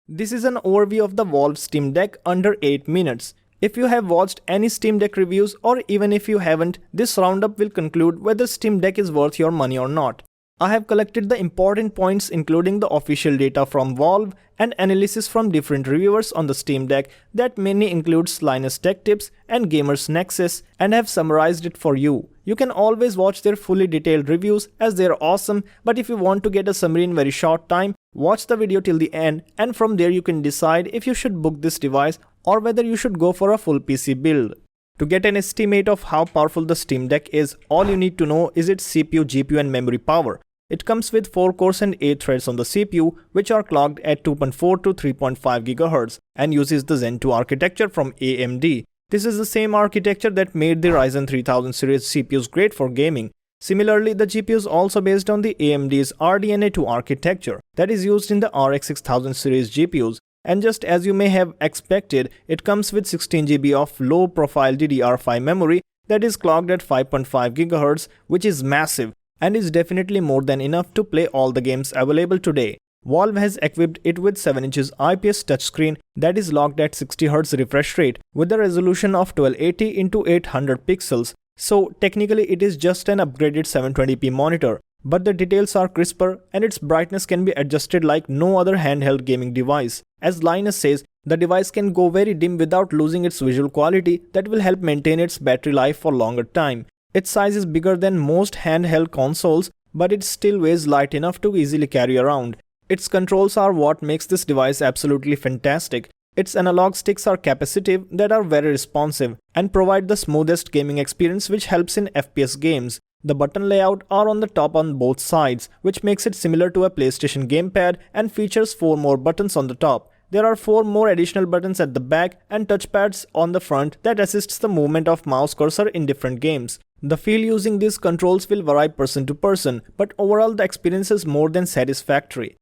This is an overview of the Valve Steam Deck under 8 minutes. If you have watched any Steam Deck reviews or even if you haven't, this roundup will conclude whether Steam Deck is worth your money or not. I have collected the important points including the official data from Valve and analysis from different reviewers on the Steam Deck that mainly includes Linus Tech Tips and Gamers Nexus, and have summarized it for you. You can always watch their fully detailed reviews as they are awesome, but if you want to get a summary in very short time, watch the video till the end and from there you can decide if you should book this device or whether you should go for a full PC build. To get an estimate of how powerful the Steam Deck is, all you need to know is its CPU, GPU and memory power. It comes with 4 cores and 8 threads on the CPU, which are clocked at 2.4 to 3.5 GHz and uses the Zen 2 architecture from AMD. This is the same architecture that made the Ryzen 3000 series CPUs great for gaming. Similarly, the GPU is also based on the AMD's RDNA 2 architecture that is used in the RX 6000 series GPUs. And just as you may have expected, it comes with 16 GB of low-profile DDR5 memory that is clocked at 5.5 GHz, which is massive and is definitely more than enough to play all the games available today. Valve has equipped it with 7 inches IPS touchscreen that is locked at 60Hz refresh rate with a resolution of 1280 x 800 pixels. So technically it is just an upgraded 720p monitor, but the details are crisper and its brightness can be adjusted like no other handheld gaming device. As Linus says, the device can go very dim without losing its visual quality that will help maintain its battery life for longer time. Its size is bigger than most handheld consoles, but it still weighs light enough to easily carry around. Its controls are what makes this device absolutely fantastic. Its analog sticks are capacitive that are very responsive and provide the smoothest gaming experience, which helps in FPS games. The button layout are on the top on both sides, which makes it similar to a PlayStation gamepad and features 4 more buttons on the top. There are 4 more additional buttons at the back and touchpads on the front that assists the movement of mouse cursor in different games. The feel using these controls will vary person to person, but overall the experience is more than satisfactory.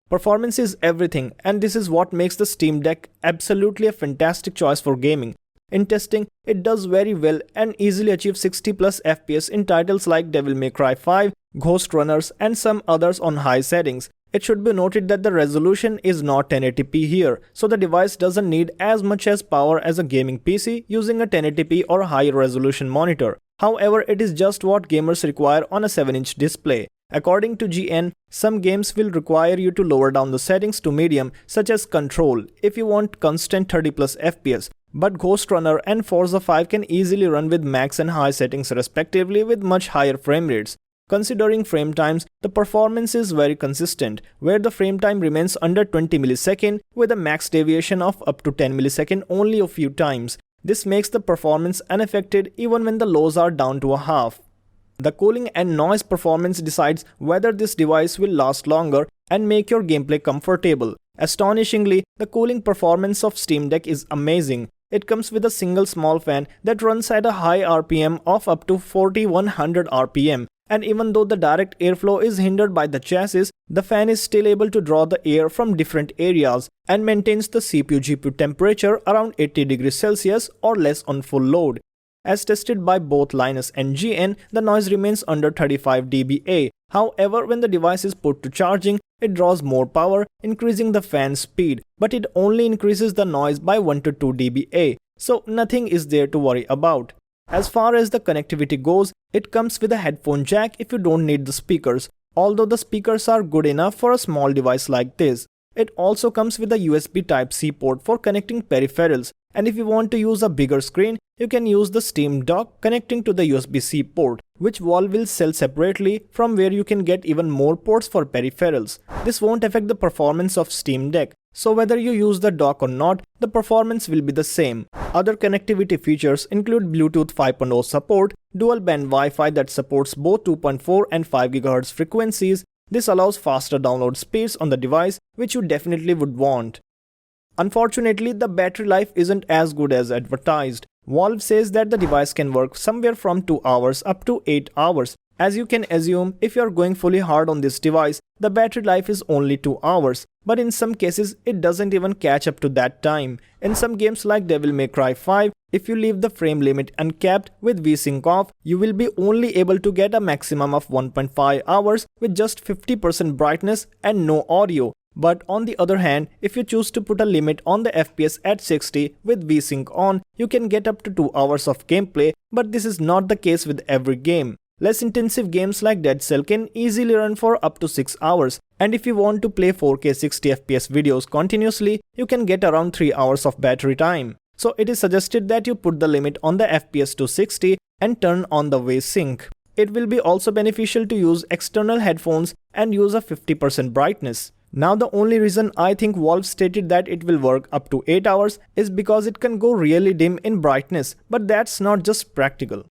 Performance is everything, and this is what makes the Steam Deck absolutely a fantastic choice for gaming. In testing, it does very well and easily achieves 60 plus FPS in titles like Devil May Cry 5, Ghost Runners and some others on high settings. It should be noted that the resolution is not 1080p here, so the device doesn't need as much as power as a gaming PC using a 1080p or higher resolution monitor. However, it is just what gamers require on a 7-inch display. According to GN, some games will require you to lower down the settings to medium, such as Control, if you want constant 30 plus FPS. But Ghost Runner and Forza 5 can easily run with max and high settings respectively with much higher frame rates. Considering frame times, the performance is very consistent, where the frame time remains under 20 ms with a max deviation of up to 10 ms only a few times. This makes the performance unaffected even when the lows are down to a half. The cooling and noise performance decides whether this device will last longer and make your gameplay comfortable. Astonishingly, the cooling performance of Steam Deck is amazing. It comes with a single small fan that runs at a high RPM of up to 4100 RPM. And even though the direct airflow is hindered by the chassis, the fan is still able to draw the air from different areas and maintains the CPU-GPU temperature around 80 degrees Celsius or less on full load. As tested by both Linus and GN, the noise remains under 35 dBA. However, when the device is put to charging, it draws more power, increasing the fan speed, but it only increases the noise by 1 to 2 dBA, so nothing is there to worry about. As far as the connectivity goes, it comes with a headphone jack if you don't need the speakers, although the speakers are good enough for a small device like this. It also comes with a USB Type-C port for connecting peripherals, and if you want to use a bigger screen, you can use the Steam Dock connecting to the USB-C port, which Valve will sell separately, from where you can get even more ports for peripherals. This won't affect the performance of Steam Deck, so whether you use the dock or not, the performance will be the same. Other connectivity features include Bluetooth 5.0 support, dual band Wi-Fi that supports both 2.4 and 5 GHz frequencies. This allows faster download speeds on the device, which you definitely would want. Unfortunately, the battery life isn't as good as advertised. Valve says that the device can work somewhere from 2 hours up to 8 hours. As you can assume, if you are going fully hard on this device, the battery life is only 2 hours. But in some cases, it doesn't even catch up to that time. In some games like Devil May Cry 5, if you leave the frame limit uncapped with VSync off, you will be only able to get a maximum of 1.5 hours with just 50% brightness and no audio. But on the other hand, if you choose to put a limit on the FPS at 60 with VSync on, you can get up to 2 hours of gameplay, but this is not the case with every game. Less intensive games like Dead Cell can easily run for up to 6 hours, and if you want to play 4K 60 FPS videos continuously, you can get around 3 hours of battery time. So it is suggested that you put the limit on the FPS to 60 and turn on the VSync. It will be also beneficial to use external headphones and use a 50% brightness. Now the only reason I think Valve stated that it will work up to 8 hours is because it can go really dim in brightness, but that's not just practical.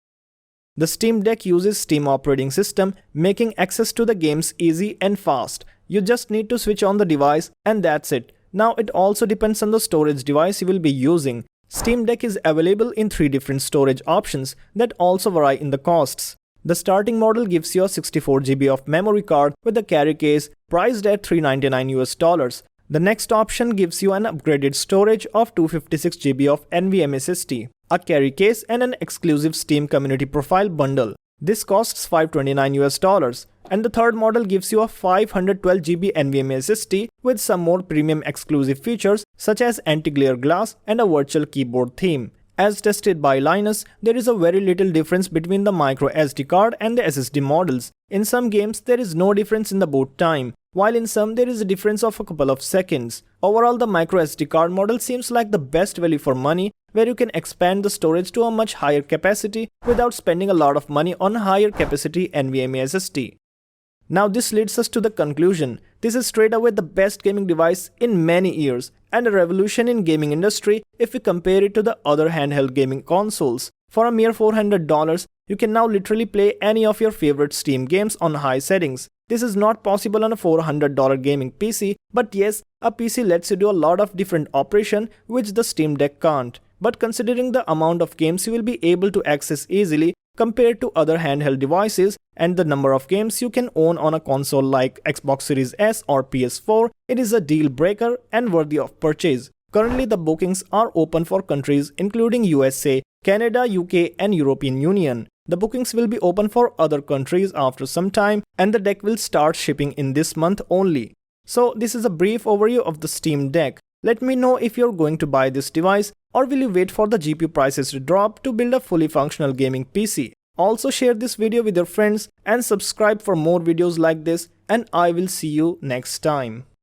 The Steam Deck uses Steam operating system, making access to the games easy and fast. You just need to switch on the device and that's it. Now it also depends on the storage device you will be using. Steam Deck is available in 3 different storage options that also vary in the costs. The starting model gives you a 64 GB of memory card with a carry case priced at $399 US. The next option gives you an upgraded storage of 256 GB of NVMe SSD, a carry case and an exclusive Steam Community Profile bundle. This costs $529 US. And the third model gives you a 512 GB NVMe SSD with some more premium exclusive features such as anti-glare glass and a virtual keyboard theme. As tested by Linus, there is a very little difference between the micro SD card and the SSD models. In some games, there is no difference in the boot time, while in some there is a difference of a couple of seconds. Overall, the micro SD card model seems like the best value for money, where you can expand the storage to a much higher capacity without spending a lot of money on higher capacity NVMe SSD. Now this leads us to the conclusion. This is straight away the best gaming device in many years and a revolution in gaming industry if we compare it to the other handheld gaming consoles. For a mere $400, you can now literally play any of your favorite Steam games on high settings. This is not possible on a $400 gaming PC, but yes, a PC lets you do a lot of different operations which the Steam Deck can't. But considering the amount of games you will be able to access easily compared to other handheld devices and the number of games you can own on a console like Xbox Series S or PS4, it is a deal breaker and worthy of purchase. Currently the bookings are open for countries including USA, Canada, UK and European Union. The bookings will be open for other countries after some time and the deck will start shipping in this month only. So this is a brief overview of the Steam Deck. Let me know if you're going to buy this device or will you wait for the GPU prices to drop to build a fully functional gaming PC. Also share this video with your friends and subscribe for more videos like this, and I will see you next time.